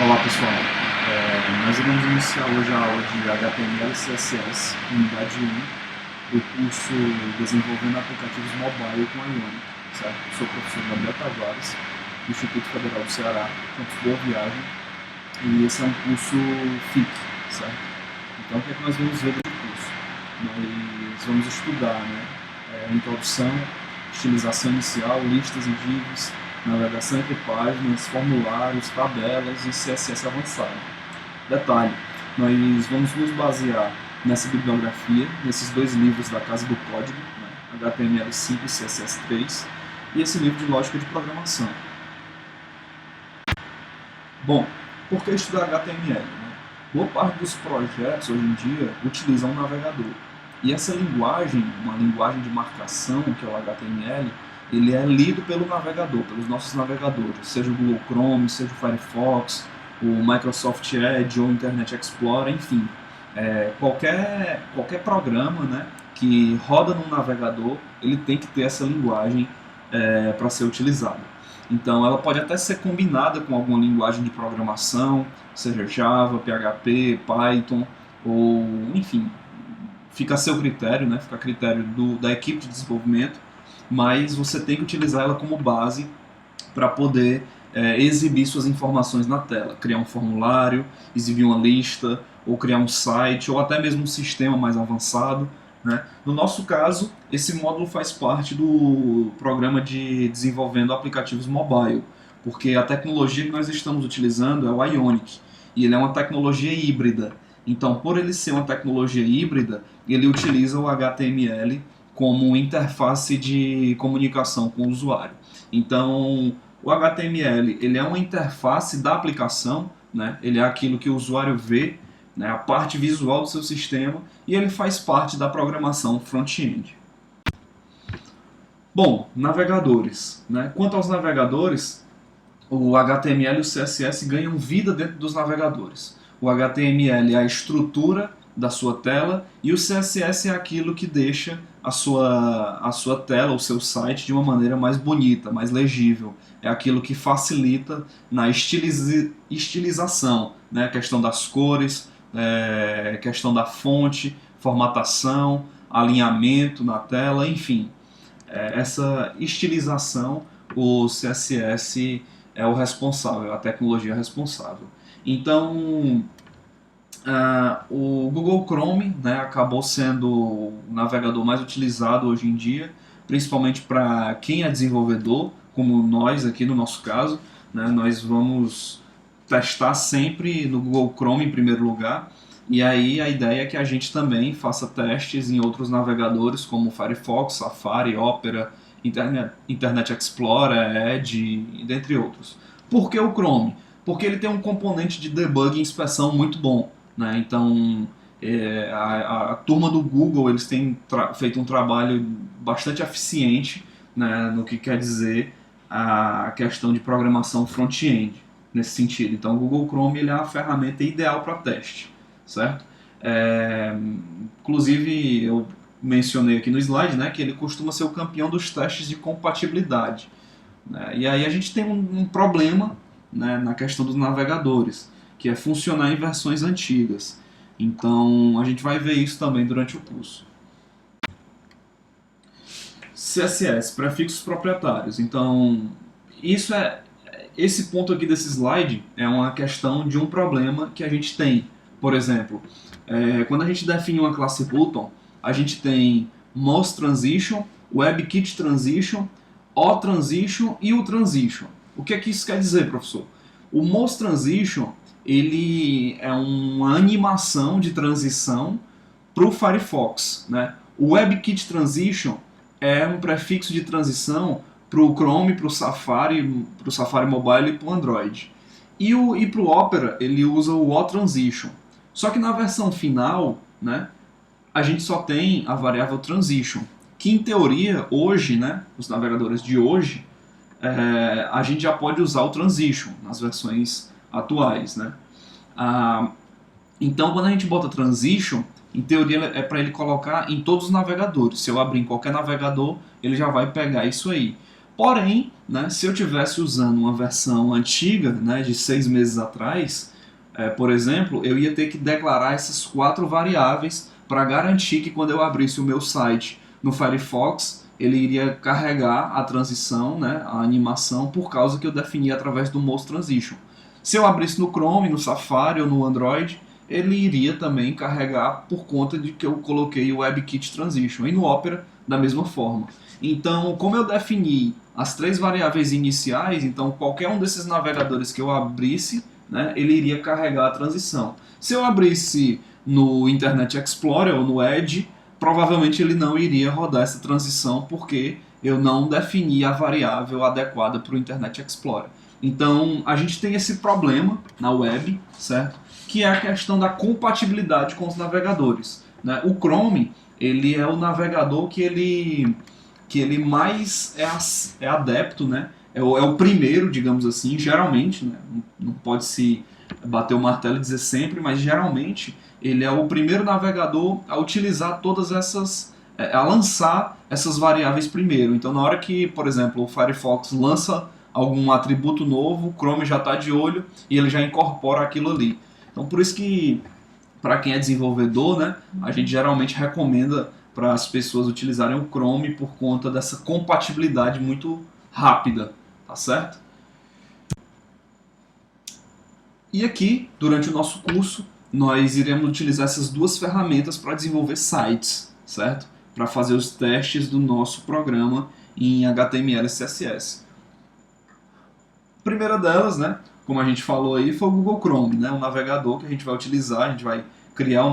Olá pessoal, nós iremos iniciar hoje a aula de HTML e CSS, unidade 1, do curso Desenvolvendo Aplicativos Mobile com Ionic, certo? Sou o professor Gabriel Tavares, do Instituto Federal do Ceará, campus Boa Viagem, e esse é um curso FIC, certo? Então o que é que nós vamos ver no curso? Nós vamos estudar, introdução, estilização inicial, listas e divs, navegação entre páginas, formulários, tabelas e CSS avançado. Detalhe, nós vamos nos basear nessa bibliografia, nesses dois livros da Casa do Código, HTML5 e CSS3, e esse livro de lógica de programação. Bom, por que estudar HTML? Boa parte dos projetos hoje em dia utilizam um navegador. E essa linguagem, uma linguagem de marcação, que é o HTML, ele é lido pelo navegador, pelos nossos navegadores, seja o Google Chrome, seja o Firefox, o Microsoft Edge ou o Internet Explorer, enfim. Qualquer programa, que roda num navegador, ele tem que ter essa linguagem para ser utilizada. Então ela pode até ser combinada com alguma linguagem de programação, seja Java, PHP, Python, ou enfim, fica a seu critério, fica a critério da equipe de desenvolvimento, mas você tem que utilizar ela como base para poder exibir suas informações na tela, criar um formulário, exibir uma lista, ou criar um site, ou até mesmo um sistema mais avançado. No nosso caso, esse módulo faz parte do programa de desenvolvendo aplicativos mobile, porque a tecnologia que nós estamos utilizando é o Ionic, e ele é uma tecnologia híbrida. Então, por ele ser uma tecnologia híbrida, ele utiliza o HTML como interface de comunicação com o usuário. Então, o HTML ele é uma interface da aplicação, ele é aquilo que o usuário vê, a parte visual do seu sistema, e ele faz parte da programação front-end. Bom, navegadores. Quanto aos navegadores, o HTML e o CSS ganham vida dentro dos navegadores. O HTML é a estrutura da sua tela e o CSS é aquilo que deixa a sua tela, o seu site, de uma maneira mais bonita, mais legível. É aquilo que facilita na estilização, a questão das cores, questão da fonte, formatação, alinhamento na tela, enfim. Essa estilização, o CSS é o responsável, a tecnologia responsável. Então, o Google Chrome acabou sendo o navegador mais utilizado hoje em dia, principalmente para quem é desenvolvedor, como nós aqui no nosso caso. Nós vamos testar sempre no Google Chrome em primeiro lugar, e aí a ideia é que a gente também faça testes em outros navegadores como Firefox, Safari, Opera, Internet Explorer, Edge, dentre outros. Por que o Chrome? Porque ele tem um componente de debug e inspeção muito bom. Então, a turma do Google eles têm feito um trabalho bastante eficiente no que quer dizer a questão de programação front-end, nesse sentido. Então, o Google Chrome ele é a ferramenta ideal para teste, certo? Inclusive, eu mencionei aqui no slide que ele costuma ser o campeão dos testes de compatibilidade. E aí a gente tem um problema na questão dos navegadores, que é funcionar em versões antigas. Então, a gente vai ver isso também durante o curso. CSS, prefixos proprietários. Então, esse ponto aqui desse slide é uma questão de um problema que a gente tem. Por exemplo, quando a gente define uma classe button, a gente tem mouse transition, WebKit transition, OTransition e o transition. O que é que isso quer dizer, professor? O mouse transition ele é uma animação de transição para o Firefox. O WebKit transition é um prefixo de transição para o Chrome, para o Safari Mobile e para o Android. E para o Opera ele usa o OTransition. Só que na versão final, a gente só tem a variável transition, que em teoria hoje, os navegadores de hoje, a gente já pode usar o transition nas versões atuais. Então, quando a gente bota transition, em teoria é para ele colocar em todos os navegadores. Se eu abrir em qualquer navegador, ele já vai pegar isso aí. Porém, né, se eu tivesse usando uma versão antiga, né, de 6 meses atrás, por exemplo, eu ia ter que declarar essas 4 variáveis para garantir que quando eu abrisse o meu site no Firefox, ele iria carregar a transição, né, a animação, por causa que eu defini através do Most Transition. Se eu abrisse no Chrome, no Safari ou no Android, ele iria também carregar por conta de que eu coloquei o WebKit Transition, e no Opera da mesma forma. Então, como eu defini as 3 variáveis iniciais, então qualquer um desses navegadores que eu abrisse, né, ele iria carregar a transição. Se eu abrisse no Internet Explorer ou no Edge, provavelmente ele não iria rodar essa transição porque eu não defini a variável adequada para o Internet Explorer. Então, a gente tem esse problema na web, certo? Que é a questão da compatibilidade com os navegadores, né? O Chrome, ele é o navegador que ele mais é adepto, né? É o primeiro, digamos assim, geralmente, né? Não pode se bater o martelo e dizer sempre, mas geralmente ele é o primeiro navegador a utilizar todas essas, a lançar essas variáveis primeiro. Então, na hora que, por exemplo, o Firefox lança algum atributo novo, o Chrome já está de olho e ele já incorpora aquilo ali. Então, por isso que, para quem é desenvolvedor, né, a gente geralmente recomenda para as pessoas utilizarem o Chrome por conta dessa compatibilidade muito rápida, tá certo? E aqui, durante o nosso curso, nós iremos utilizar essas 2 ferramentas para desenvolver sites, certo? Para fazer os testes do nosso programa em HTML e CSS. A primeira delas, né, como a gente falou aí, foi o Google Chrome, né, um navegador que a gente vai utilizar, a gente vai criar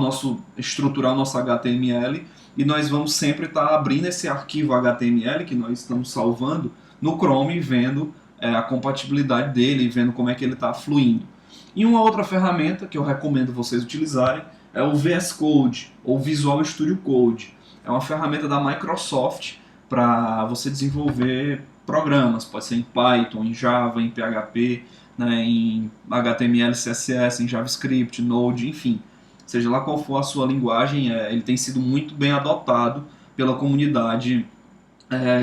estruturar o nosso HTML e nós vamos sempre estar abrindo esse arquivo HTML que nós estamos salvando no Chrome e vendo a compatibilidade dele e vendo como é que ele está fluindo. E uma outra ferramenta que eu recomendo vocês utilizarem é o VS Code ou Visual Studio Code. É uma ferramenta da Microsoft para você desenvolver programas, pode ser em Python, em Java, em PHP, né, em HTML, CSS, em JavaScript, Node, enfim. Seja lá qual for a sua linguagem, ele tem sido muito bem adotado pela comunidade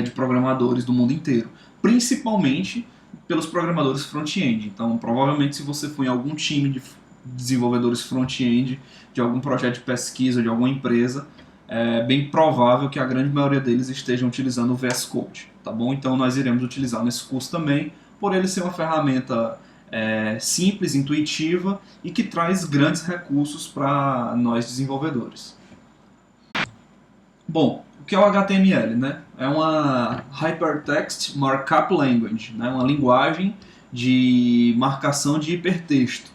de programadores do mundo inteiro, principalmente pelos programadores front-end. Então, provavelmente, se você for em algum time de desenvolvedores front-end, de algum projeto de pesquisa, de alguma empresa, é bem provável que a grande maioria deles estejam utilizando o VS Code, tá bom? Então, nós iremos utilizar nesse curso também, por ele ser uma ferramenta simples, intuitiva e que traz grandes recursos para nós desenvolvedores. Bom, o que é o HTML, né? É uma Hypertext Markup Language, né? Uma linguagem de marcação de hipertexto.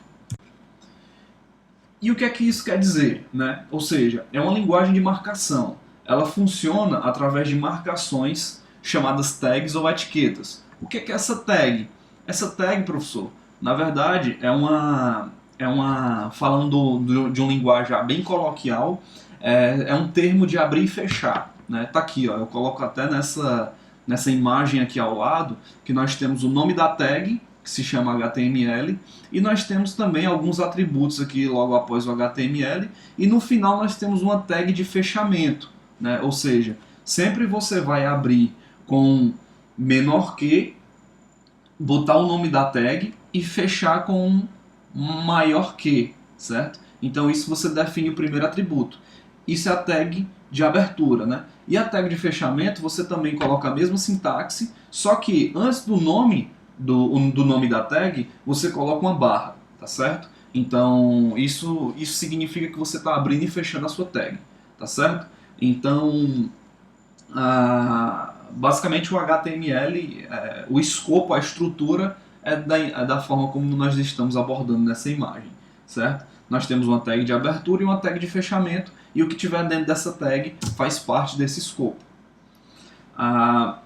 E o que é que isso quer dizer, né? Ou seja, é uma linguagem de marcação. Ela funciona através de marcações chamadas tags ou etiquetas. O que é essa tag? Essa tag, professor, na verdade falando de um linguajar bem coloquial, é um termo de abrir e fechar, né? Tá aqui, ó, eu coloco até nessa imagem aqui ao lado que nós temos o nome da tag, que se chama HTML, e nós temos também alguns atributos aqui logo após o HTML, e no final nós temos uma tag de fechamento, né? Ou seja, sempre você vai abrir com menor que, botar o nome da tag e fechar com maior que, certo? Então isso você define o primeiro atributo. Isso é a tag de abertura, né? E a tag de fechamento você também coloca a mesma sintaxe, só que antes do nome do nome da tag, você coloca uma barra, tá certo? Então, isso significa que você está abrindo e fechando a sua tag, tá certo? Então, basicamente o HTML, o escopo, a estrutura é da forma como nós estamos abordando nessa imagem, certo? Nós temos uma tag de abertura e uma tag de fechamento, e o que tiver dentro dessa tag faz parte desse escopo.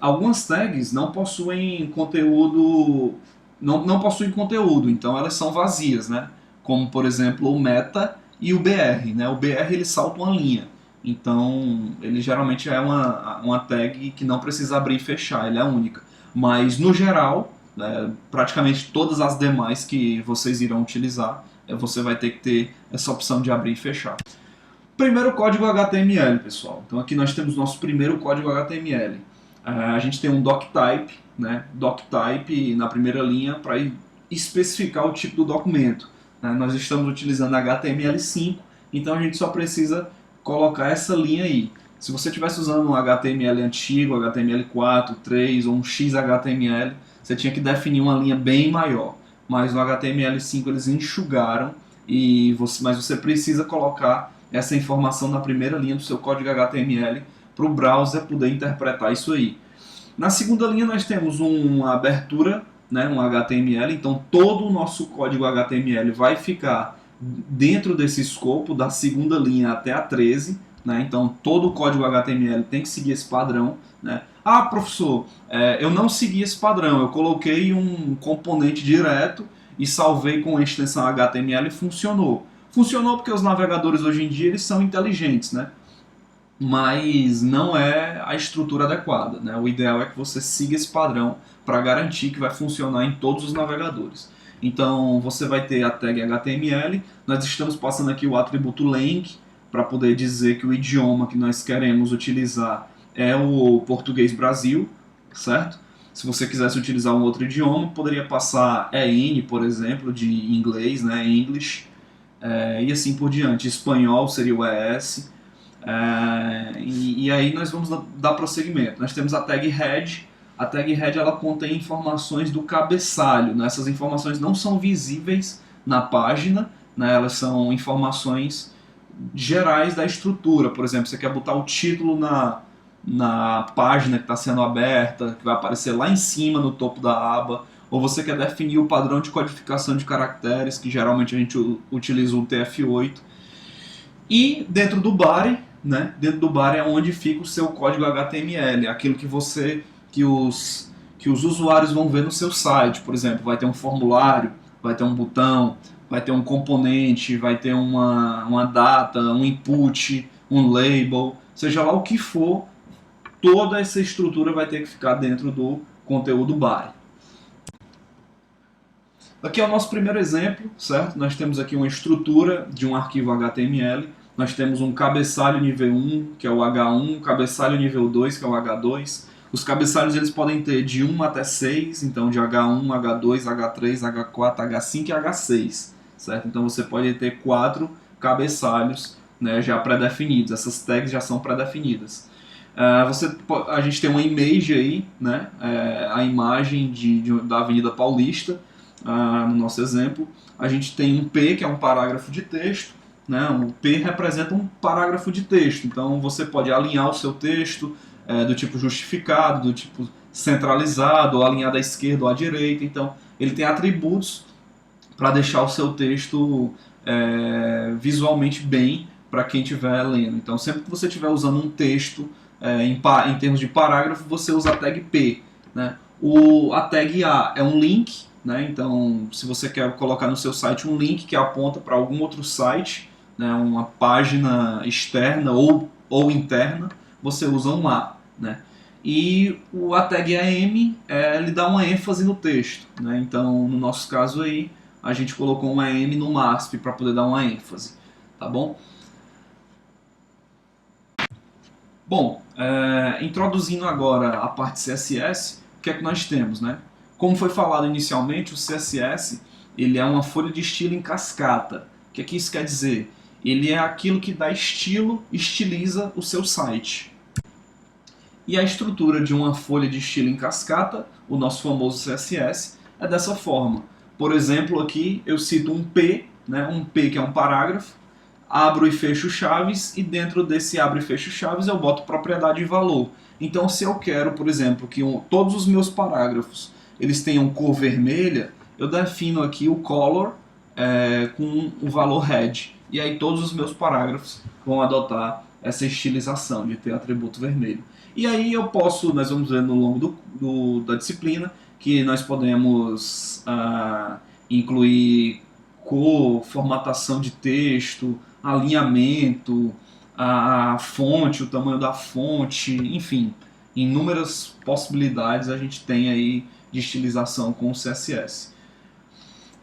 Algumas tags não possuem conteúdo, não possuem conteúdo, então elas são vazias, né? Como por exemplo o meta e o br, né? O br ele salta uma linha, então ele geralmente é uma tag que não precisa abrir e fechar, ele é única. Mas no geral, praticamente todas as demais que vocês irão utilizar, você vai ter que ter essa opção de abrir e fechar. Primeiro código HTML, pessoal. Então aqui nós temos nosso primeiro código HTML. A gente tem um doctype, né, doctype na primeira linha para especificar o tipo do documento. Né? Nós estamos utilizando HTML5, então a gente só precisa colocar essa linha aí. Se você estivesse usando um HTML antigo, HTML4, 3 ou um XHTML, você tinha que definir uma linha bem maior. Mas no HTML5 eles enxugaram, mas você precisa colocar essa informação na primeira linha do seu código HTML para o browser poder interpretar isso aí. Na segunda linha nós temos uma abertura, né, um HTML, então todo o nosso código HTML vai ficar dentro desse escopo, da segunda linha até a 13, né, então todo o código HTML tem que seguir esse padrão. Né. Ah, professor, eu não segui esse padrão, eu coloquei um componente direto e salvei com a extensão HTML e funcionou. Funcionou porque os navegadores hoje em dia eles são inteligentes, né? Mas não é a estrutura adequada. Né? O ideal é que você siga esse padrão para garantir que vai funcionar em todos os navegadores. Então você vai ter a tag HTML, nós estamos passando aqui o atributo lang para poder dizer que o idioma que nós queremos utilizar é o português Brasil, certo? Se você quisesse utilizar um outro idioma, poderia passar EN, por exemplo, de inglês, né? English, e assim por diante. Espanhol seria o ES. E aí nós vamos dar prosseguimento. Nós temos a tag head. A tag head ela contém informações do cabeçalho. Né? Essas informações não são visíveis na página, né? Elas são informações gerais da estrutura. Por exemplo, você quer botar o título na página que está sendo aberta, que vai aparecer lá em cima no topo da aba, ou você quer definir o padrão de codificação de caracteres, que geralmente a gente utiliza o TF8. E dentro do body, né? Dentro do body é onde fica o seu código HTML, aquilo que os usuários vão ver no seu site. Por exemplo, vai ter um formulário, vai ter um botão, vai ter um componente, vai ter uma data, um input, um label, seja lá o que for, toda essa estrutura vai ter que ficar dentro do conteúdo body. Aqui é o nosso primeiro exemplo, certo? Nós temos aqui uma estrutura de um arquivo HTML. Nós temos um cabeçalho nível 1, que é o H1, cabeçalho nível 2, que é o H2. Os cabeçalhos eles podem ter de 1 até 6, então de H1, H2, H3, H4, H5 e H6, certo? Então você pode ter 4 cabeçalhos, né, já pré-definidos. Essas tags já são pré-definidas. A gente tem uma image aí, né, a imagem da Avenida Paulista, no nosso exemplo. A gente tem um P, que é um parágrafo de texto. Né? O P representa um parágrafo de texto, então você pode alinhar o seu texto do tipo justificado, do tipo centralizado, ou alinhar da esquerda ou à direita. Então ele tem atributos para deixar o seu texto visualmente bem para quem estiver lendo. Então sempre que você estiver usando um texto em termos de parágrafo, você usa a tag P. Né? A tag A é um link, né? Então se você quer colocar no seu site um link que aponta para algum outro site, né, uma página externa ou interna, você usa um A. Né? E a tag AM ele dá uma ênfase no texto. Né? Então no nosso caso aí, a gente colocou um AM no MASP para poder dar uma ênfase. Tá bom? Bom, introduzindo agora a parte CSS, o que é que nós temos? Né? Como foi falado inicialmente, o CSS ele é uma folha de estilo em cascata. O que é que isso quer dizer? Ele é aquilo que dá estilo, estiliza o seu site. E a estrutura de uma folha de estilo em cascata, o nosso famoso CSS, é dessa forma. Por exemplo, aqui eu cito um P, né, um P que é um parágrafo, abro e fecho chaves, e dentro desse abro e fecho chaves eu boto propriedade e valor. Então se eu quero, por exemplo, que todos os meus parágrafos eles tenham cor vermelha, eu defino aqui o color com o valor red. E aí todos os meus parágrafos vão adotar essa estilização de ter atributo vermelho. E aí nós vamos ver no longo da disciplina, que nós podemos incluir cor, formatação de texto, alinhamento, a fonte, o tamanho da fonte, enfim, inúmeras possibilidades a gente tem aí de estilização com o CSS.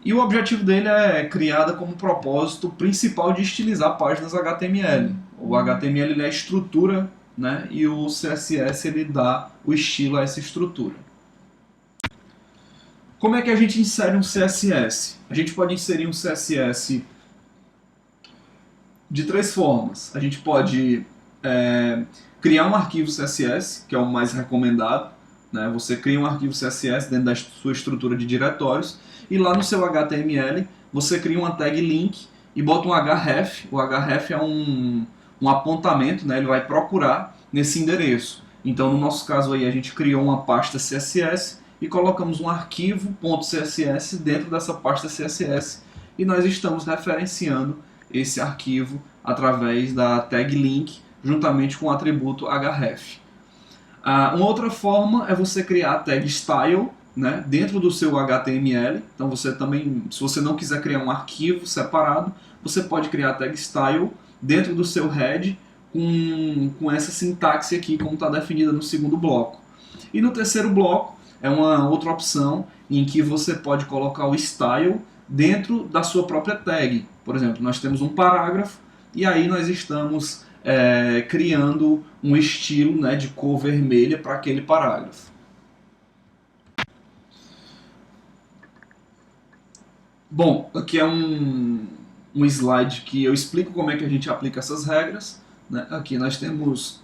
E o objetivo dele é criada como propósito principal de estilizar páginas HTML. O HTML ele é a estrutura, né, e o CSS ele dá o estilo a essa estrutura. Como é que a gente insere um CSS? A gente pode inserir um CSS de três formas. A gente pode criar um arquivo CSS, que é o mais recomendado. Né? Você cria um arquivo CSS dentro da sua estrutura de diretórios e lá no seu HTML você cria uma tag link e bota um href. O href é um apontamento, né? Ele vai procurar nesse endereço. Então, no nosso caso aí, a gente criou uma pasta CSS e colocamos um arquivo .css dentro dessa pasta CSS e nós estamos referenciando esse arquivo através da tag link juntamente com o atributo href. Uma outra forma é você criar a tag style, né, dentro do seu HTML. Então você também, se você não quiser criar um arquivo separado, você pode criar a tag style dentro do seu head com essa sintaxe aqui como está definida no segundo bloco. E no terceiro bloco é uma outra opção em que você pode colocar o style dentro da sua própria tag. Por exemplo, nós temos um parágrafo e aí nós estamos criando um estilo, né, de cor vermelha para aquele parágrafo. Bom, aqui é um slide que eu explico como é que a gente aplica essas regras. Né? Aqui nós temos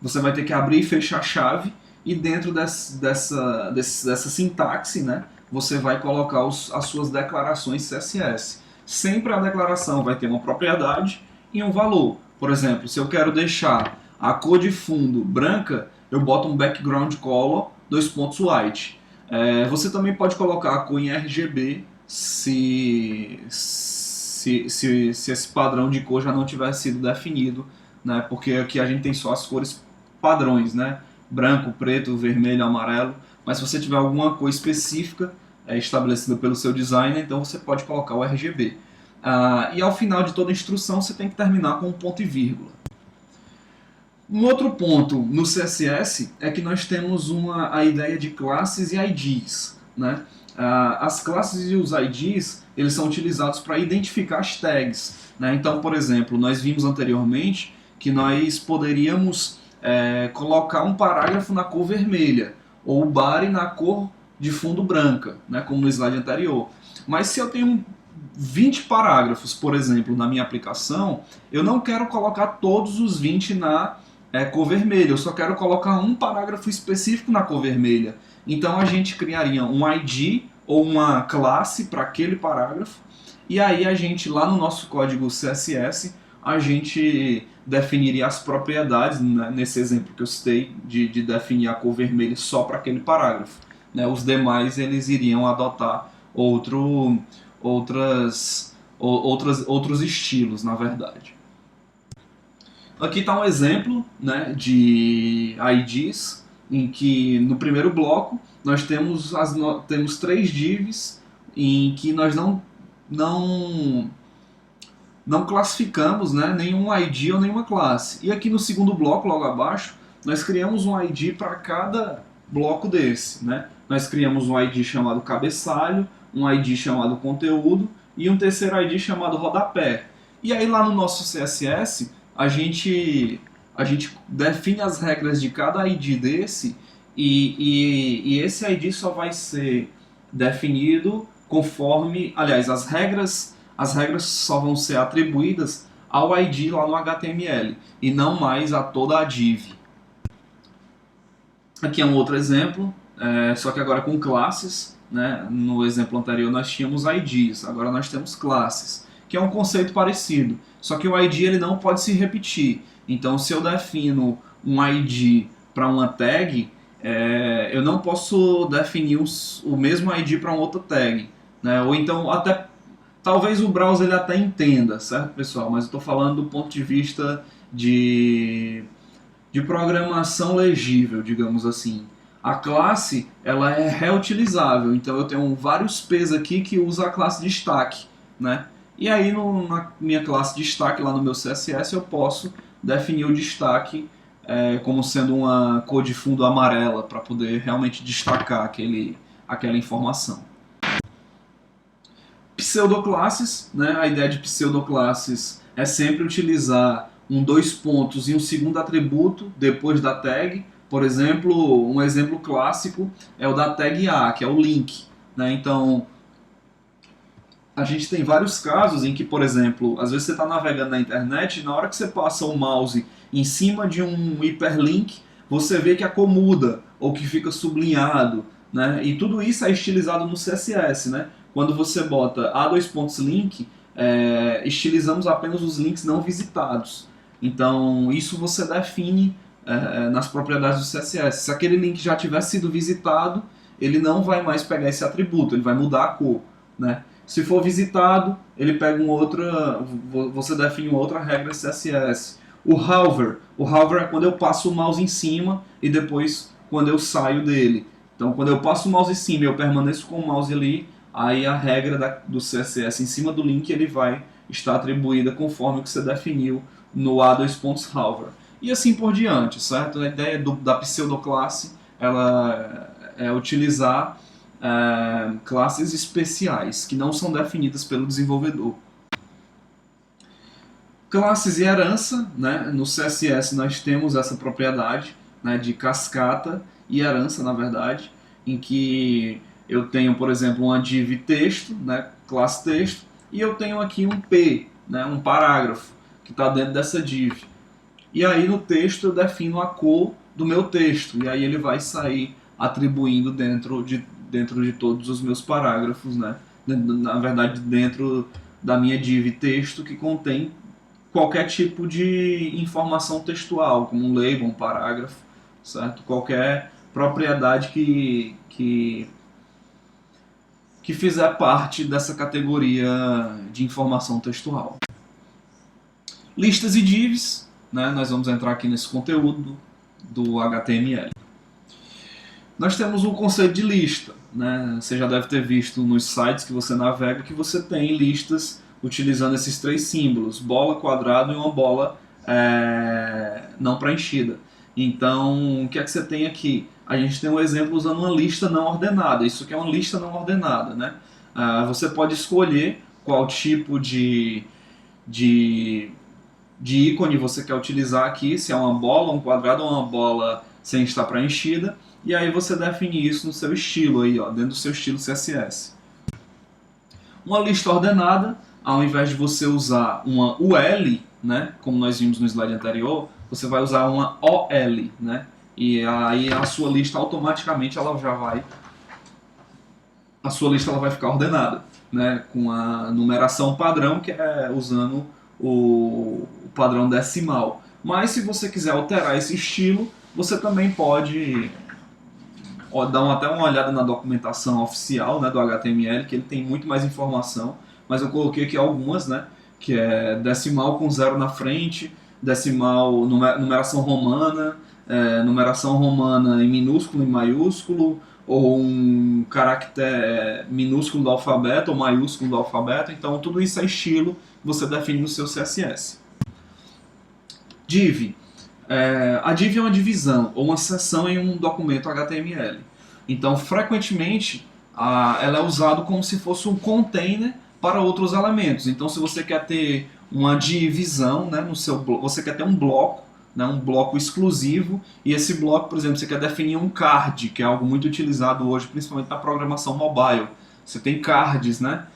você vai ter que abrir e fechar a chave e dentro dessa sintaxe, né, você vai colocar as suas declarações CSS. Sempre a declaração vai ter uma propriedade e um valor. Por exemplo, se eu quero deixar a cor de fundo branca, eu boto um background color, white. Você também pode colocar a cor em RGB se esse padrão de cor já não tiver sido definido, né? Porque aqui a gente tem só as cores padrões, né? Branco, preto, vermelho, amarelo. Mas se você tiver alguma cor específica estabelecida pelo seu designer, então você pode colocar o RGB. E ao final de toda a instrução você tem que terminar com um ponto e vírgula. Um outro ponto no CSS é que nós temos a ideia de classes e IDs. Né? As classes e os IDs eles são utilizados para identificar as tags. Né? Então, por exemplo, nós vimos anteriormente que nós poderíamos colocar um parágrafo na cor vermelha ou o body na cor de fundo branca, né? Como no slide anterior. Mas se eu tenho 20 parágrafos, por exemplo, na minha aplicação, eu não quero colocar todos os 20 na cor vermelha, eu só quero colocar um parágrafo específico na cor vermelha. Então a gente criaria um ID ou uma classe para aquele parágrafo, e aí a gente, lá no nosso código CSS, a gente definiria as propriedades, né, nesse exemplo que eu citei, de definir a cor vermelha só para aquele parágrafo. Né? Os demais eles iriam adotar outros estilos, na verdade. Aqui está um exemplo, né, de IDs, em que no primeiro bloco nós temos, temos 3 divs em que nós não classificamos, né, nenhum ID ou nenhuma classe. E aqui no segundo bloco, logo abaixo, nós criamos um ID para cada bloco desse. Né? Nós criamos um ID chamado cabeçalho, um ID chamado conteúdo e um terceiro ID chamado rodapé. E aí lá no nosso CSS, a gente define as regras de cada ID desse e esse ID só vai ser definido conforme, aliás, as regras só vão ser atribuídas ao ID lá no HTML e não mais a toda a div. Aqui é um outro exemplo, só que agora com classes. Né? No exemplo anterior nós tínhamos IDs, agora nós temos classes, que é um conceito parecido, só que o ID ele não pode se repetir. Então se eu defino um ID para uma tag, eu não posso definir o mesmo ID para uma outra tag. Né? Ou então até talvez o browser ele até entenda, certo, pessoal? Mas eu estou falando do ponto de vista de programação legível, digamos assim. A classe ela é reutilizável, então eu tenho vários P's aqui que usa a classe destaque. Né? E aí na minha classe destaque lá no meu CSS eu posso definir o destaque como sendo uma cor de fundo amarela para poder realmente destacar aquela informação. Pseudoclasses, né? A ideia de pseudoclasses é sempre utilizar 2 pontos e um segundo atributo depois da tag, Por exemplo, um exemplo clássico é o da tag A, que é o link, né? Então, a gente tem vários casos em que, por exemplo, às vezes você está navegando na internet e na hora que você passa o mouse em cima de um hiperlink, você vê que a cor muda ou que fica sublinhado, né? E tudo isso é estilizado no CSS, né? Quando você bota A2.link, estilizamos apenas os links não visitados. Então, isso você define nas propriedades do CSS. Se aquele link já tiver sido visitado, ele não vai mais pegar esse atributo, ele vai mudar a cor, né? Se for visitado, ele pega você define uma outra regra CSS. O hover é quando eu passo o mouse em cima e depois quando eu saio dele. Então, quando eu passo o mouse em cima e eu permaneço com o mouse ali, aí a regra do CSS em cima do link ele vai estar atribuída conforme o que você definiu no A2.hover. E assim por diante, certo? A ideia da pseudoclasse ela é utilizar classes especiais que não são definidas pelo desenvolvedor. Classes e herança, né? No CSS nós temos essa propriedade, né, de cascata e herança, na verdade, em que eu tenho, por exemplo, uma div texto, né, classe texto, e eu tenho aqui um P, né, um parágrafo, que está dentro dessa div. E aí no texto eu defino a cor do meu texto, e aí ele vai sair atribuindo dentro de todos os meus parágrafos, né? Na verdade, dentro da minha div texto, que contém qualquer tipo de informação textual, como um label, um parágrafo, certo? Qualquer propriedade que fizer parte dessa categoria de informação textual. Listas e divs, né? Nós vamos entrar aqui nesse conteúdo do HTML. Nós temos o conceito de lista, né? Você já deve ter visto nos sites que você navega que você tem listas utilizando esses três símbolos, bola, quadrado e uma bola não preenchida. Então, o que é que você tem aqui? A gente tem um exemplo usando uma lista não ordenada. Isso aqui é uma lista não ordenada, né? Você pode escolher qual tipo de ícone você quer utilizar aqui, se é uma bola, um quadrado ou uma bola sem estar preenchida. E aí você define isso no seu estilo, aí, ó, dentro do seu estilo CSS. Uma lista ordenada, ao invés de você usar uma UL, né, como nós vimos no slide anterior, você vai usar uma OL, né? E aí a sua lista automaticamente ela vai ficar ordenada, né, com a numeração padrão, que é usando o padrão decimal. Mas se você quiser alterar esse estilo, você também pode dar até uma olhada na documentação oficial, né, do HTML, que ele tem muito mais informação, mas eu coloquei aqui algumas, né, que é decimal com 0 na frente, decimal, numeração romana em minúsculo e maiúsculo, ou um caractere minúsculo do alfabeto ou maiúsculo do alfabeto. Então tudo isso é estilo que você define no seu CSS. Div. A div é uma divisão ou uma seção em um documento HTML. Então, frequentemente, ela é usada como se fosse um container para outros elementos. Então, se você quer ter uma divisão, né, você quer ter um bloco, né, um bloco exclusivo, e esse bloco, por exemplo, você quer definir um card, que é algo muito utilizado hoje, principalmente na programação mobile. Você tem cards, né?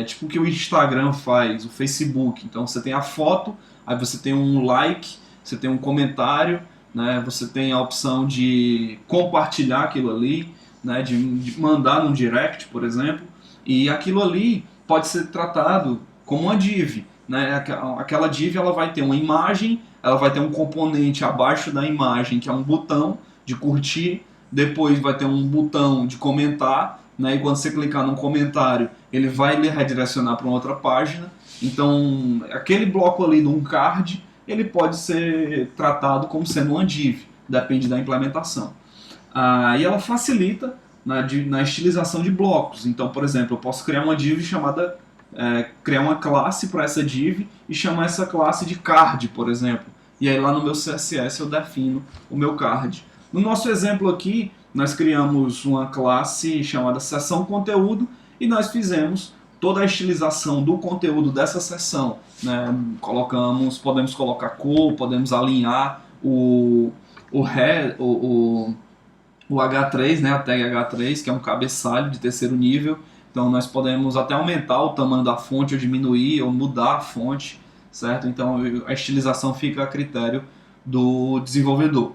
Tipo o que o Instagram faz, o Facebook. Então, você tem a foto, aí você tem um like, você tem um comentário, né? Você tem a opção de compartilhar aquilo ali, né? De mandar num direct, por exemplo, e aquilo ali pode ser tratado como uma div, né? Aquela div ela vai ter uma imagem, ela vai ter um componente abaixo da imagem que é um botão de curtir, depois vai ter um botão de comentar, né? E quando você clicar num comentário, ele vai lhe redirecionar para uma outra página. Então, aquele bloco ali de um card, ele pode ser tratado como sendo uma div, depende da implementação. E ela facilita na estilização de blocos. Então, por exemplo, eu posso criar uma div criar uma classe para essa div e chamar essa classe de card, por exemplo. E aí lá no meu CSS eu defino o meu card. No nosso exemplo aqui, nós criamos uma classe chamada seção conteúdo e nós fizemos toda a estilização do conteúdo dessa seção, né? Podemos colocar cor, podemos alinhar o H3, né, a tag H3, que é um cabeçalho de terceiro nível. Então nós podemos até aumentar o tamanho da fonte ou diminuir ou mudar a fonte, certo? Então a estilização fica a critério do desenvolvedor.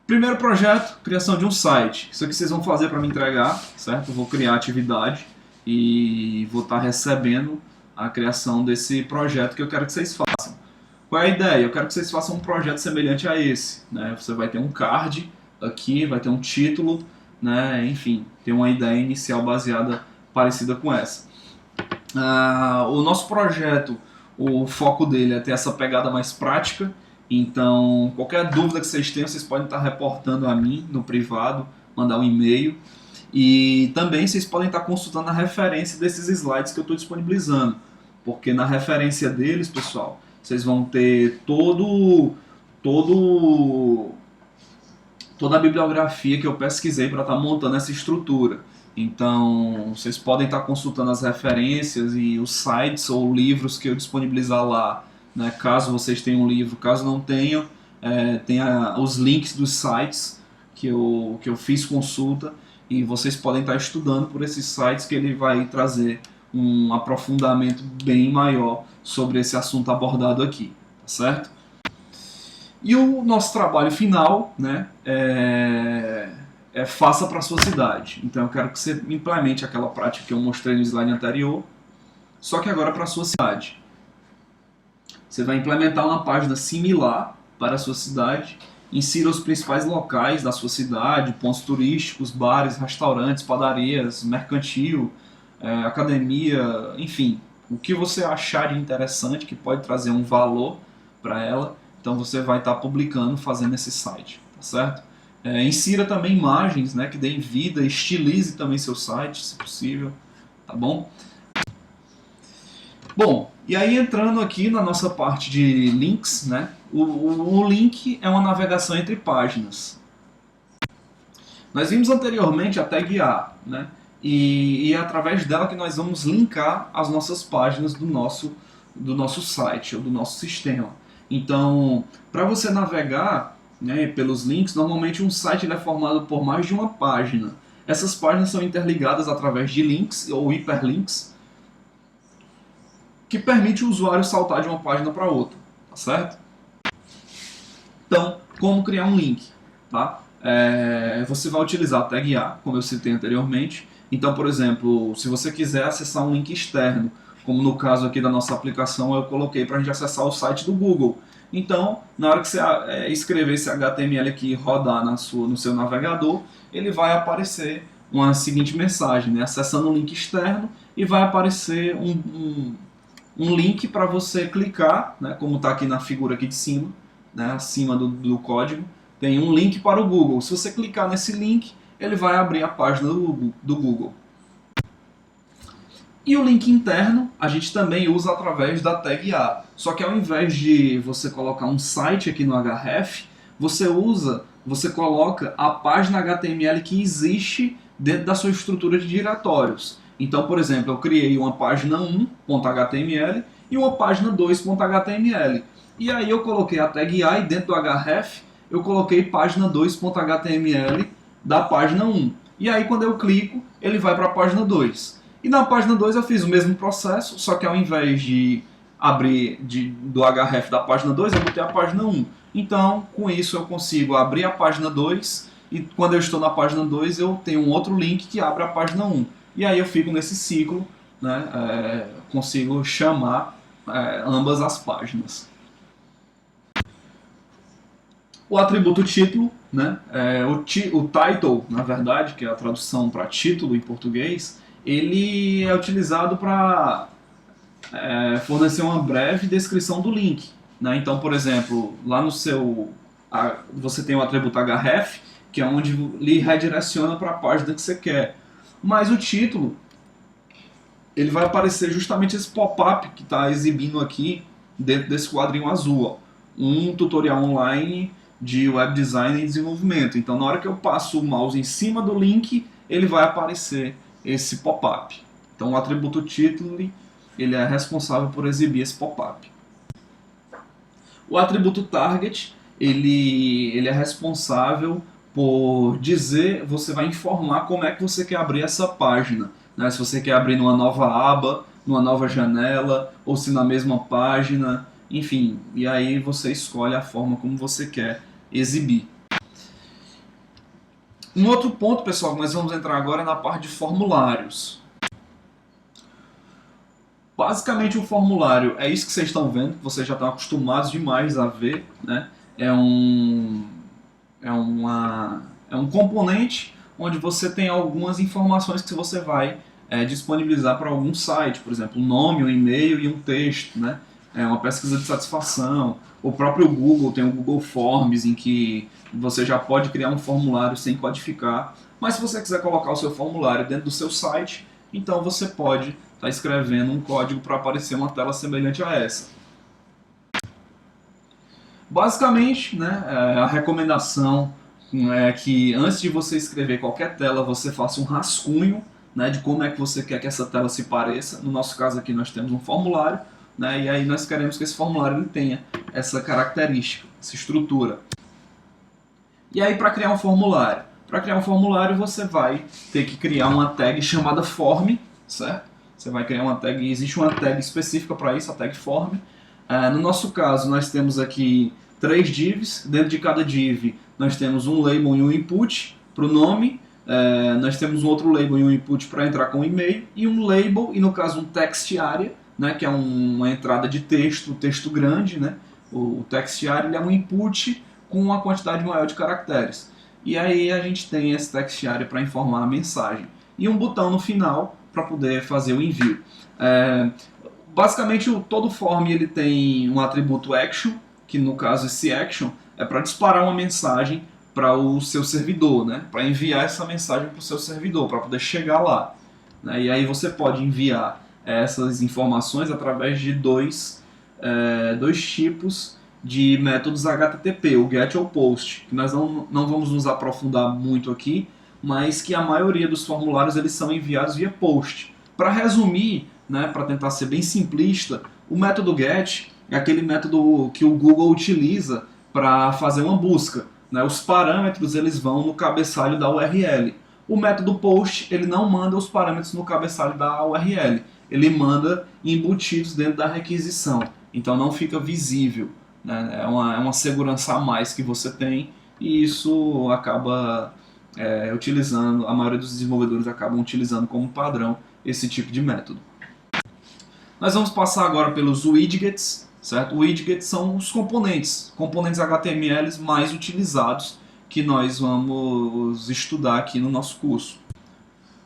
Primeiro projeto, criação de um site. Isso aqui vocês vão fazer para me entregar, certo? Eu vou criar a atividade e vou estar recebendo a criação desse projeto que eu quero que vocês façam. Qual é a ideia? Eu quero que vocês façam um projeto semelhante a esse, né? Você vai ter um card aqui, vai ter um título, né? Enfim, tem uma ideia inicial baseada parecida com essa. O nosso projeto, o foco dele é ter essa pegada mais prática. Então, qualquer dúvida que vocês tenham, vocês podem estar reportando a mim no privado, mandar um e-mail. E também vocês podem estar consultando a referência desses slides que eu estou disponibilizando. Porque na referência deles, pessoal, vocês vão ter toda a bibliografia que eu pesquisei para estar montando essa estrutura. Então, vocês podem estar consultando as referências e os sites ou livros que eu disponibilizar lá, né? Caso vocês tenham um livro, caso não tenham, tem os links dos sites que eu fiz consulta e vocês podem estar estudando por esses sites que ele vai trazer um aprofundamento bem maior sobre esse assunto abordado aqui, tá certo? E o nosso trabalho final, né, faça para a sua cidade. Então eu quero que você implemente aquela prática que eu mostrei no slide anterior, só que agora para a sua cidade. Você vai implementar uma página similar para a sua cidade, insira os principais locais da sua cidade, pontos turísticos, bares, restaurantes, padarias, mercantil, academia, enfim, o que você achar de interessante que pode trazer um valor para ela, então você vai estar publicando, fazendo esse site, tá certo? Insira também imagens, né, que deem vida, estilize também seu site, se possível, tá bom? Bom, e aí entrando aqui na nossa parte de links, né, o link é uma navegação entre páginas. Nós vimos anteriormente a tag A, né, e é através dela que nós vamos linkar as nossas páginas do nosso site ou do nosso sistema. Então, para você navegar, né, pelos links, normalmente um site ele é formado por mais de uma página. Essas páginas são interligadas através de links ou hiperlinks, que permite o usuário saltar de uma página para outra, tá certo? Então, como criar um link, tá? Você vai utilizar a tag A, como eu citei anteriormente. Então, por exemplo, se você quiser acessar um link externo, como no caso aqui da nossa aplicação, eu coloquei para a gente acessar o site do Google. Então, na hora que você escrever esse HTML aqui e rodar no seu navegador, ele vai aparecer uma seguinte mensagem, né? Acessando o link externo, e vai aparecer um link para você clicar, né? Como está aqui na figura aqui de cima, né? Acima do código, tem um link para o Google. Se você clicar nesse link, ele vai abrir a página do Google. E o link interno a gente também usa através da tag A. Só que ao invés de você colocar um site aqui no href, você coloca a página HTML que existe dentro da sua estrutura de diretórios. Então, por exemplo, eu criei uma página 1.html e uma página 2.html. E aí eu coloquei a tag A e dentro do href eu coloquei página 2.html da página 1. E aí quando eu clico, ele vai para a página 2. E na página 2 eu fiz o mesmo processo, só que ao invés de abrir do href da página 2, eu botei a página 1. Então, com isso eu consigo abrir a página 2 e quando eu estou na página 2 eu tenho um outro link que abre a página 1. E aí eu fico nesse ciclo, né, consigo chamar ambas as páginas. O atributo título, né, o title, na verdade, que é a tradução para título em português, ele é utilizado para fornecer uma breve descrição do link, né? Então, por exemplo, lá no você tem o atributo href, que é onde lhe redireciona para a página que você quer. Mas o título, ele vai aparecer justamente esse pop-up que está exibindo aqui dentro desse quadrinho azul, ó. Um tutorial online de web design e desenvolvimento. Então, na hora que eu passo o mouse em cima do link, ele vai aparecer esse pop-up. Então, o atributo título, ele é responsável por exibir esse pop-up. O atributo target, ele é responsável por dizer, você vai informar como é que você quer abrir essa página, né? Se você quer abrir numa nova aba, numa nova janela, ou se na mesma página, enfim, e aí você escolhe a forma como você quer exibir. Um outro ponto, pessoal, que nós vamos entrar agora é na parte de formulários. Basicamente o formulário é isso que vocês estão vendo, que vocês já estão acostumados demais a ver, né? É um, é uma, é um componente onde você tem algumas informações que você vai disponibilizar para algum site, por exemplo, um nome, um e-mail e um texto, né? É uma pesquisa de satisfação. O próprio Google tem o Google Forms, em que você já pode criar um formulário sem codificar. Mas se você quiser colocar o seu formulário dentro do seu site, então você pode estar escrevendo um código para aparecer uma tela semelhante a essa. Basicamente, né, a recomendação é que antes de você escrever qualquer tela, você faça um rascunho, né, de como é que você quer que essa tela se pareça. No nosso caso aqui nós temos um formulário, né, e aí nós queremos que esse formulário ele tenha essa característica, essa estrutura. E aí para criar um formulário? Para criar um formulário você vai ter que criar uma tag chamada form, certo? Você vai criar uma tag, existe uma tag específica para isso, a tag form. No nosso caso, nós temos aqui 3 divs. Dentro de cada div, nós temos um label e um input para o nome. Nós temos um outro label e um input para entrar com o e-mail. E um label, e no caso um text area, né, que é uma entrada de texto, texto grande. Né? O text area ele é um input com uma quantidade maior de caracteres. E aí a gente tem esse text area para informar a mensagem. E um botão no final para poder fazer o envio. Basicamente, todo form ele tem um atributo action, que no caso esse action é para disparar uma mensagem para o seu servidor, né? Para enviar essa mensagem para o seu servidor, para poder chegar lá. Né? E aí você pode enviar essas informações através de dois tipos de métodos HTTP, o GET ou POST, que nós não vamos nos aprofundar muito aqui, mas que a maioria dos formulários eles são enviados via POST. Para resumir, né, para tentar ser bem simplista, o método GET é aquele método que o Google utiliza para fazer uma busca. Né? Os parâmetros eles vão no cabeçalho da URL. O método POST ele não manda os parâmetros no cabeçalho da URL, ele manda embutidos dentro da requisição, então não fica visível. Né? É uma segurança a mais que você tem e isso acaba utilizando, a maioria dos desenvolvedores acabam utilizando como padrão esse tipo de método. Nós vamos passar agora pelos widgets, certo? Widgets são os componentes HTML mais utilizados que nós vamos estudar aqui no nosso curso.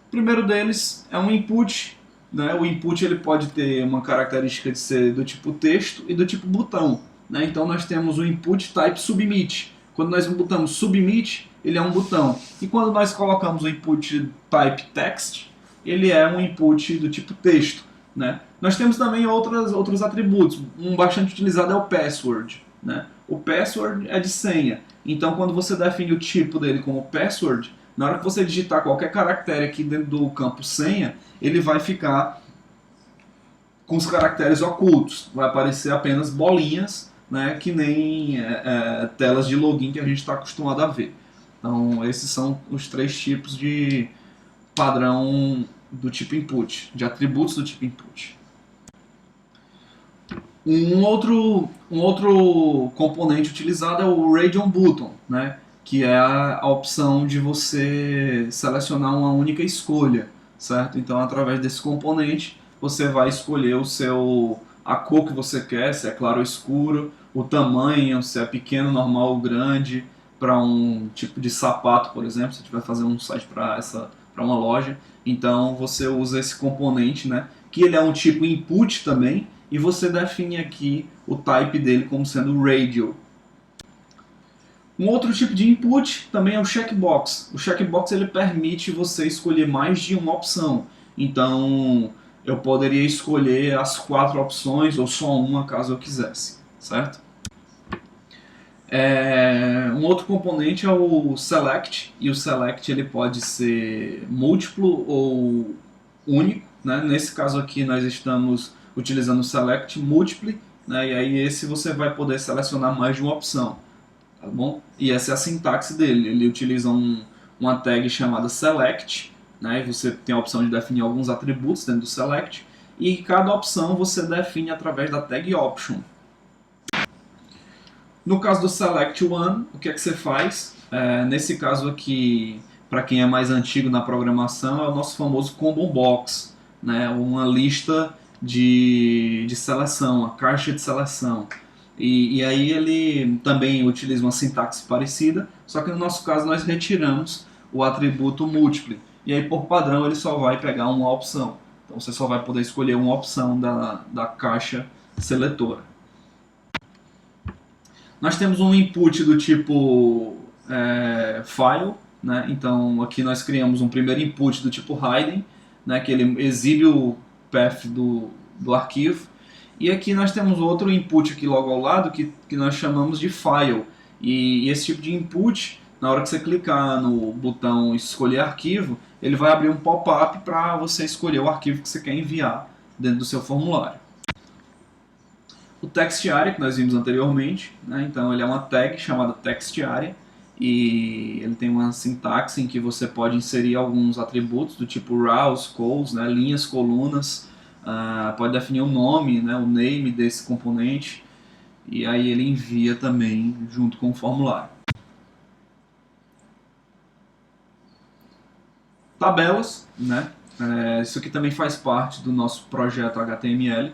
O primeiro deles é um input. Né? O input ele pode ter uma característica de ser do tipo texto e do tipo botão. Né? Então nós temos o input type submit. Quando nós botamos submit, ele é um botão. E quando nós colocamos o input type text, ele é um input do tipo texto. Né? Nós temos também outros atributos. Um bastante utilizado é o password. Né? O password é de senha. Então quando você define o tipo dele como password, na hora que você digitar qualquer caractere aqui dentro do campo senha, ele vai ficar com os caracteres ocultos. Vai aparecer apenas bolinhas, né, que nem telas de login que a gente está acostumado a ver. Então esses são os 3 tipos de padrão do tipo input, de atributos do tipo input. Um outro componente utilizado é o Radio Button, né, que é a opção de você selecionar uma única escolha, certo? Então, através desse componente, você vai escolher a cor que você quer, se é claro ou escuro, o tamanho, se é pequeno, normal ou grande, para um tipo de sapato, por exemplo, se você estiver fazendo um site para uma loja. Então, você usa esse componente, né, que ele é um tipo input também, e você define aqui o type dele como sendo radio. Um outro tipo de input também é o checkbox. O checkbox ele permite você escolher mais de uma opção. Então, eu poderia escolher as 4 opções ou só uma caso eu quisesse, certo? Um outro componente é o select, e o select ele pode ser múltiplo ou único. Né? Nesse caso aqui nós estamos utilizando o select múltiplo, né? E aí esse você vai poder selecionar mais de uma opção. tá bom? E essa é a sintaxe dele. Ele utiliza uma tag chamada select, né? E você tem a opção de definir alguns atributos dentro do select, e cada opção você define através da tag option. No caso do select one, o que é que você faz? Nesse caso aqui, para quem é mais antigo na programação, é o nosso famoso combo box, né? Uma lista de seleção, uma caixa de seleção. E aí ele também utiliza uma sintaxe parecida, só que no nosso caso nós retiramos o atributo múltiplo. E aí por padrão ele só vai pegar uma opção. Então você só vai poder escolher uma opção da caixa seletora. Nós temos um input do tipo file, né? Então aqui nós criamos um primeiro input do tipo hidden, né? Que ele exibe o path do arquivo. E aqui nós temos outro input aqui logo ao lado que nós chamamos de file. E esse tipo de input, na hora que você clicar no botão escolher arquivo, ele vai abrir um pop-up para você escolher o arquivo que você quer enviar dentro do seu formulário. O textArea, que nós vimos anteriormente, né? Então ele é uma tag chamada textArea e ele tem uma sintaxe em que você pode inserir alguns atributos do tipo rows, calls, né? Linhas, colunas, pode definir o nome, né? O name desse componente, e aí ele envia também junto com o formulário. Tabelas, né? Isso aqui também faz parte do nosso projeto HTML.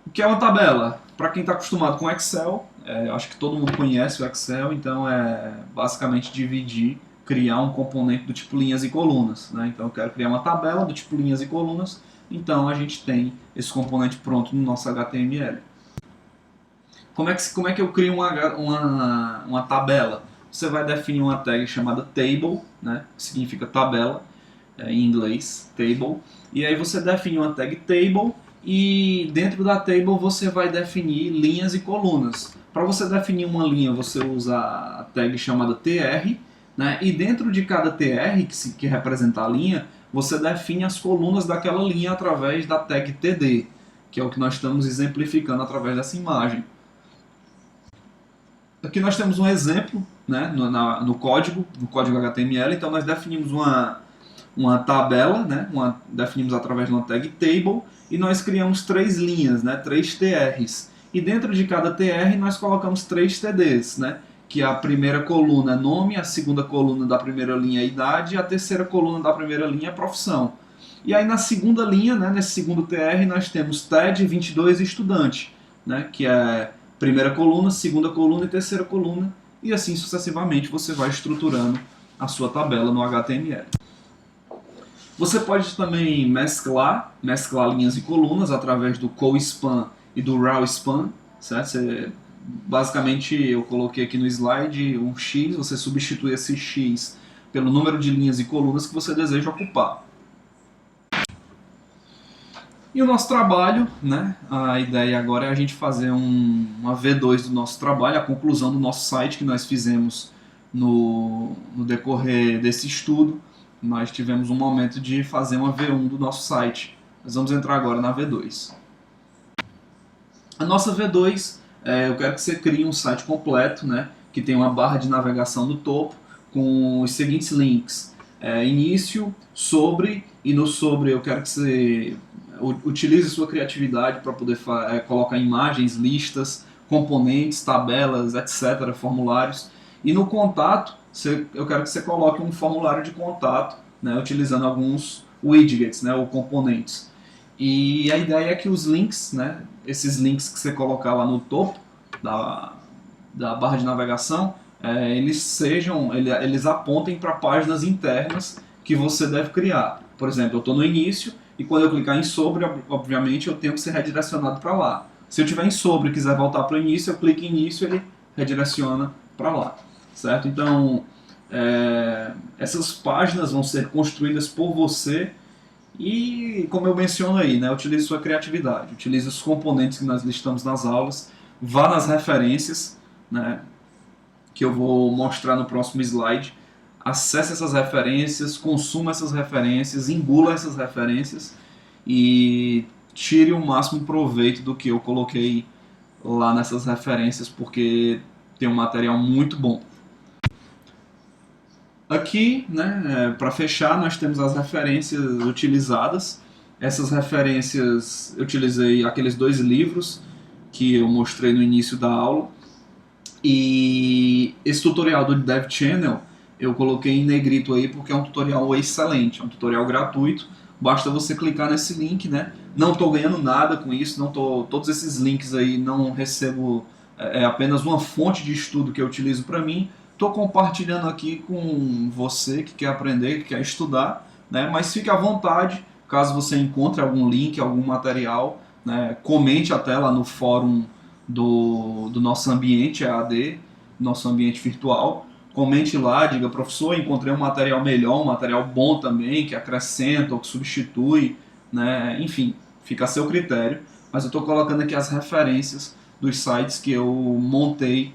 O que é uma tabela? Para quem está acostumado com Excel, acho que todo mundo conhece o Excel, então é basicamente dividir, criar um componente do tipo linhas e colunas, né? Então eu quero criar uma tabela do tipo linhas e colunas, então a gente tem esse componente pronto no nosso HTML. Como é que eu crio uma tabela? Você vai definir uma tag chamada table, né? Que significa tabela, em inglês, table, e aí você define uma tag table, e dentro da table você vai definir linhas e colunas. Para você definir uma linha, você usa a tag chamada tr, né? E dentro de cada tr, que representa a linha, você define as colunas daquela linha através da tag td, que é o que nós estamos exemplificando através dessa imagem. Aqui nós temos um exemplo, né, no código HTML, então nós definimos uma tabela, né, definimos através de uma tag table, e nós criamos três linhas, né, três TRs. E dentro de cada TR nós colocamos três TDs, né, que a primeira coluna é nome, a segunda coluna da primeira linha é idade, e a terceira coluna da primeira linha é profissão. E aí na segunda linha, né, nesse segundo TR, nós temos TED 22 estudante, né, que é primeira coluna, segunda coluna e terceira coluna, e assim sucessivamente você vai estruturando a sua tabela no HTML. Você pode também mesclar linhas e colunas através do CoSpan e do RAWSpan, certo? Basicamente eu coloquei aqui no slide um X, você substitui esse X pelo número de linhas e colunas que você deseja ocupar. E o nosso trabalho, né? A ideia agora é a gente fazer uma V2 do nosso trabalho, a conclusão do nosso site que nós fizemos no decorrer desse estudo. Nós tivemos um momento de fazer uma V1 do nosso site. Nós vamos entrar agora na V2. A nossa V2, eu quero que você crie um site completo, né? Que tem uma barra de navegação no topo com os seguintes links. Início, sobre, e no sobre eu quero que você utilize sua criatividade para poder colocar imagens, listas, componentes, tabelas, etc., formulários. E no contato, eu quero que você coloque um formulário de contato, né, utilizando alguns widgets, né, ou componentes. E a ideia é que os links, né, esses links que você colocar lá no topo da barra de navegação, eles apontem para páginas internas que você deve criar. Por exemplo, eu estou no início, e quando eu clicar em sobre, obviamente, eu tenho que ser redirecionado para lá. Se eu tiver em sobre e quiser voltar para o início, eu clico em início e ele redireciona para lá. Certo? Então, essas páginas vão ser construídas por você e, como eu menciono aí, né, utilize sua criatividade, utilize os componentes que nós listamos nas aulas, vá nas referências, né, que eu vou mostrar no próximo slide. Acesse essas referências, consuma essas referências, engula essas referências e tire o máximo proveito do que eu coloquei lá nessas referências, porque tem um material muito bom. Aqui, né, para fechar, nós temos as referências utilizadas. Essas referências, eu utilizei aqueles 2 livros que eu mostrei no início da aula. E esse tutorial do Dev Channel eu coloquei em negrito aí porque é um tutorial excelente, é um tutorial gratuito. Basta você clicar nesse link, né? Não estou ganhando nada com isso, todos esses links aí não recebo, é apenas uma fonte de estudo que eu utilizo para mim. Estou compartilhando aqui com você que quer aprender, que quer estudar, né? Mas fique à vontade, caso você encontre algum link, algum material, né? Comente até lá no fórum do nosso ambiente EAD, nosso ambiente virtual. Comente lá, diga, professor, encontrei um material melhor, um material bom também, que acrescenta ou que substitui, né? Enfim, fica a seu critério. Mas eu estou colocando aqui as referências dos sites que eu montei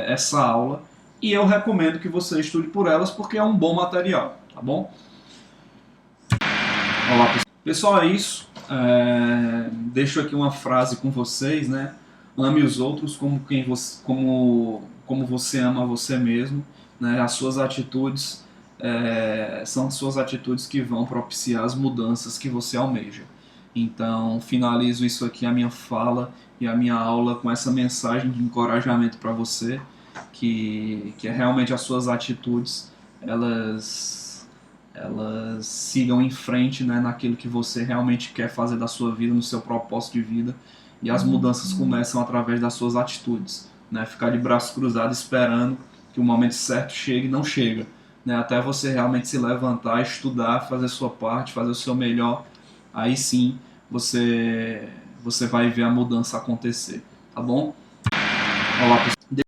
essa aula e eu recomendo que você estude por elas porque é um bom material, tá bom? Olá, pessoal, é isso. Deixo aqui uma frase com vocês, né? Ame os outros como você ama você mesmo, né? As suas atitudes são as suas atitudes que vão propiciar as mudanças que você almeja. Então, finalizo isso aqui, a minha fala e a minha aula com essa mensagem de encorajamento para você, que é realmente as suas atitudes, elas sigam em frente, né, naquilo que você realmente quer fazer da sua vida, no seu propósito de vida, e as mudanças começam através das suas atitudes, né? Ficar de braços cruzados esperando que o momento certo chegue, não chega, né? Até você realmente se levantar, estudar, fazer a sua parte, fazer o seu melhor, aí sim você vai ver a mudança acontecer, tá bom? Olá, pessoal.